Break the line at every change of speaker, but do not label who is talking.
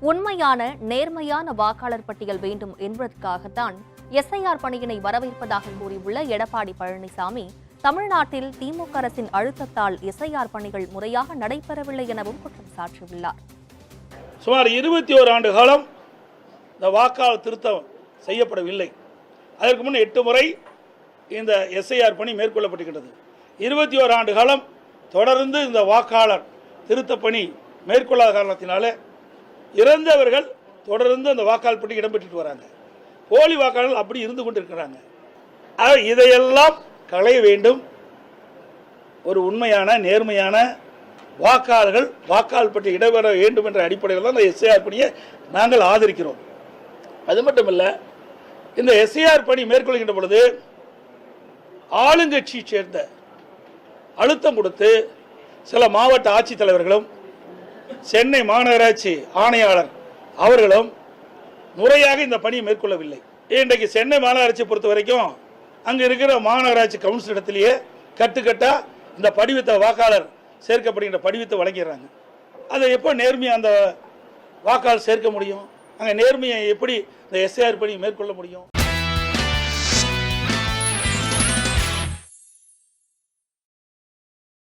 உண்மையான நேர்மையான வாக்காளர் பட்டியல் வேண்டும் என்பதற்காகத்தான் எஸ்ஐஆர் பணியினை வரவேற்பதாக கூறியுள்ள எடப்பாடி பழனிசாமி, தமிழ்நாட்டில் திமுக அரசின் அழுத்தத்தால் எஸ்ஐஆர் பணிகள் முறையாக நடைபெறவில்லை எனவும் குற்றம் சாட்டியுள்ளார்.
சுமார் 21 ஆண்டு காலம் இந்த வாக்காளர் திருத்தம் செய்யப்படவில்லை. அதற்கு முன் 8 முறை இந்த எஸ்ஐஆர் பணி மேற்கொள்ளப்பட்டிருக்கிறது. 21 ஆண்டு காலம் தொடர்ந்து இந்த வாக்காளர் திருத்த பணி மேற்கொள்ளாத காரணத்தினால இறந்தவர்கள் தொடர்ந்து அந்த வாக்காளர் பட்டி இடம்பெற்று வராங்க. போலி வாக்காளர்கள் அப்படி இருந்து கொண்டிருக்கிறாங்க. இதையெல்லாம் களைய வேண்டும். ஒரு உண்மையான நேர்மையான வாக்காளர்கள் வாக்காளர் பட்டி இடம்பெற வேண்டும் என்ற அடிப்படையில் தான் இந்த எஸ்ஐஆர் பணியை நாங்கள் ஆதரிக்கிறோம். அது மட்டுமல்ல, இந்த எஸ்ஐஆர் பணி மேற்கொள்கின்ற பொழுது ஆளுங்கட்சியை சேர்ந்த அழுத்தம் கொடுத்து சில மாவட்ட ஆட்சித்தலைவர்களும் சென்னை மாநகராட்சி ஆணையாளர் அவர்களும் முறையாக இந்த பணியை மேற்கொள்ளவில்லை. இன்றைக்கு சென்னை மாநகராட்சியை பொறுத்த வரைக்கும் அங்கே இருக்கிற மாநகராட்சி கவுன்சில் இடத்திலேயே கட்டுக்கட்டா இந்த படிவத்தை வாக்காளர் சேர்க்கப்படுகின்ற படிவத்தை வழங்கிடுறாங்க. அதை எப்போ நேர்மையாக அந்த வாக்காளர் சேர்க்க முடியும்? அங்கே நேர்மையை எப்படி இந்த எஸ்ஐஆர் பணி மேற்கொள்ள முடியும்?